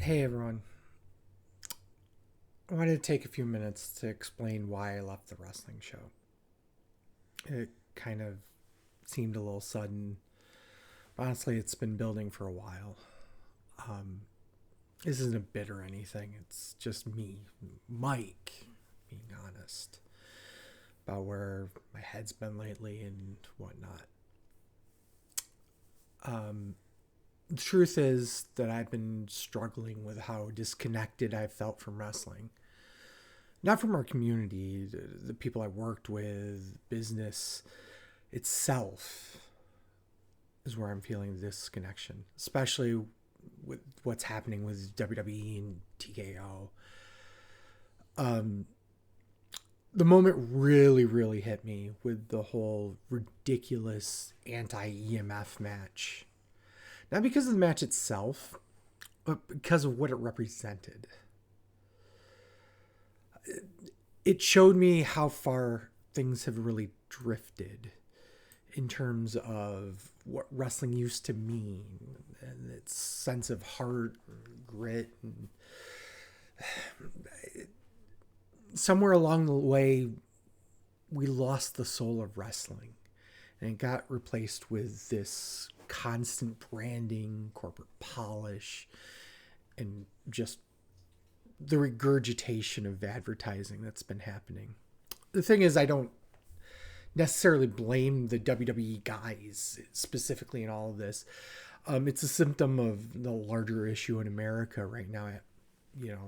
Hey everyone. I wanted to take a few minutes to explain why I left the wrestling show. It kind of seemed a little sudden. Honestly, it's been building for a while. Um, this isn't a bit or anything. It's just me, Mike, being honest about where my head's been lately and whatnot. The truth is that I've been struggling with how disconnected I've felt from wrestling. Not from our community, the people I worked with, business itself is where I'm feeling this connection, especially with what's happening with WWE and TKO. The moment really hit me with the whole ridiculous anti EMF match. Not because of the match itself, but because of what it represented. It showed me how far things have really drifted in terms of what wrestling used to mean and its sense of heart and grit. And somewhere along the way, we lost the soul of wrestling and it got replaced with this constant branding, corporate polish, and just the regurgitation of advertising that's been happening. The thing is, I don't necessarily blame the WWE guys specifically in all of this. It's a symptom of the larger issue in America right now.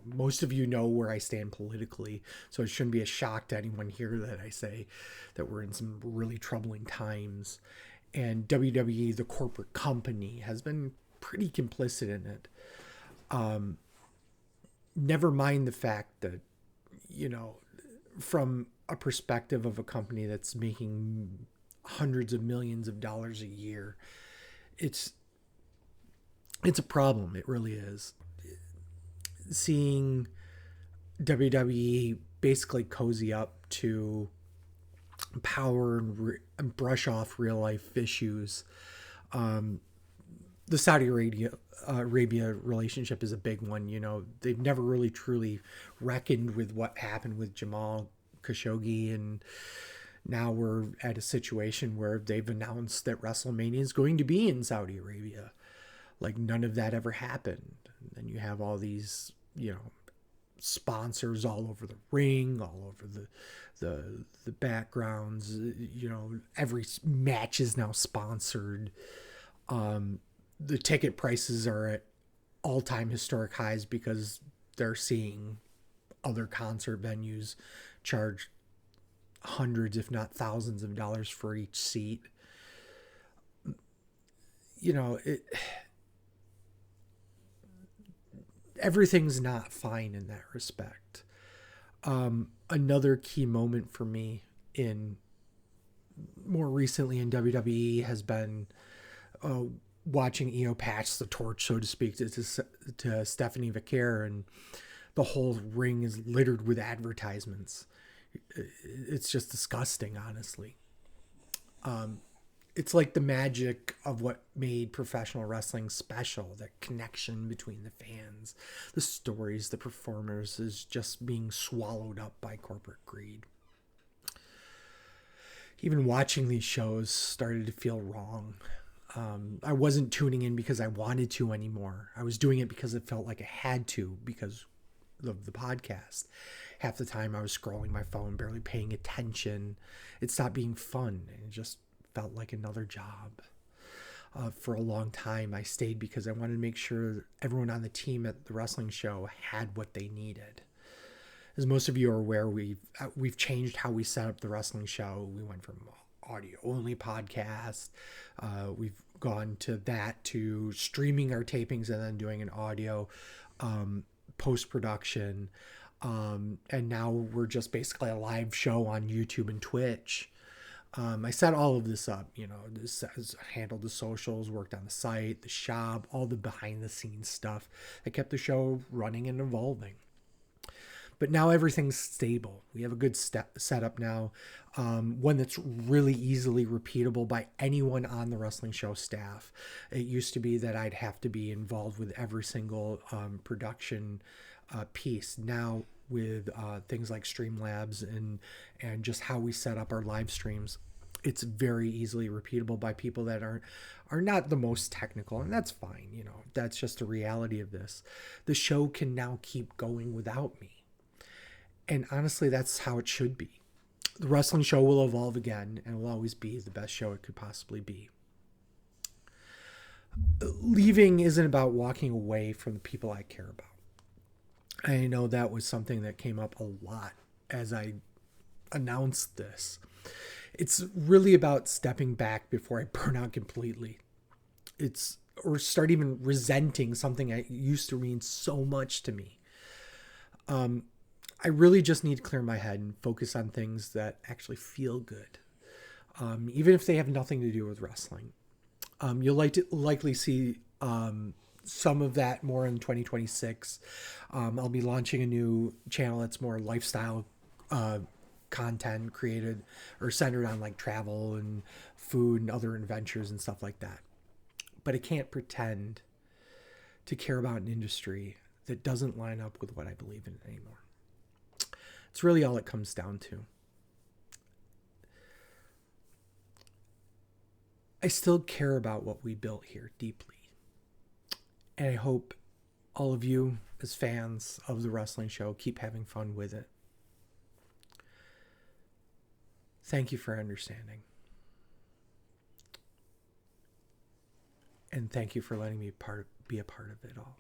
Most of you know where I stand politically, so it shouldn't be a shock to anyone here that I say that we're in some really troubling times. And WWE, the corporate company, has been pretty complicit in it. Never mind the fact that, you know, from a perspective of a company that's making hundreds of millions of dollars a year, it's it's a problem. It really is. Seeing WWE basically cozy up to power and brush off real life issues. The Saudi Arabia relationship is a big one. You know, they've never really truly reckoned with what happened with Jamal Khashoggi, and now we're at a situation where they've announced that WrestleMania is going to be in Saudi Arabia. Like none of that ever happened. And then you have all these, sponsors all over the ring, all over the backgrounds. Every match is now sponsored. The ticket prices are at all-time historic highs because they're seeing other concert venues charge hundreds, if not thousands, of dollars for each seat. You know, everything's not fine in that respect. Another key moment for me in more recently in WWE has been watching Io pass the torch, so to speak, to Stephanie Vaquer, and the whole ring is littered with advertisements. It's just disgusting, honestly. It's like the magic of what made professional wrestling special, that connection between the fans, the stories, the performers, is just being swallowed up by corporate greed. Even watching these shows started to feel wrong. I wasn't tuning in because I wanted to anymore. I was doing it because it felt like I had to because of the podcast. Half the time I was scrolling my phone, barely paying attention. It stopped being fun. It just felt like another job. For a long time, I stayed because I wanted to make sure everyone on the team at the wrestling show had what they needed. As most of you are aware, we've changed how we set up the wrestling show. We went from audio only podcast. We've gone to that to streaming our tapings and then doing an audio post production. And now we're just basically a live show on YouTube and Twitch. I set all of this up, this has handled the socials, worked on the site, the shop, all the behind the scenes stuff that kept the show running and evolving. But now everything's stable. We have a good setup now, one that's really easily repeatable by anyone on the wrestling show staff. It used to be that I'd have to be involved with every single production piece. Now with things like Streamlabs and just how we set up our live streams, it's very easily repeatable by people that are not the most technical, and that's fine. You know, that's just the reality of this. The show can now keep going without me. And honestly, that's how it should be. The wrestling show will evolve again and will always be the best show it could possibly be. Leaving isn't about walking away from the people I care about. I know that was something that came up a lot as I announced this. It's really about stepping back before I burn out completely. Or start even resenting something that used to mean so much to me. I really just need to clear my head and focus on things that actually feel good, even if they have nothing to do with wrestling. You'll likely see some of that more in 2026. I'll be launching a new channel that's more lifestyle content created or centered on like travel and food and other adventures and stuff like that. But I can't pretend to care about an industry that doesn't line up with what I believe in anymore. It's really all it comes down to. I still care about what we built here deeply. And I hope all of you as fans of the wrestling show keep having fun with it. Thank you for understanding. And thank you for letting me be a part of it all.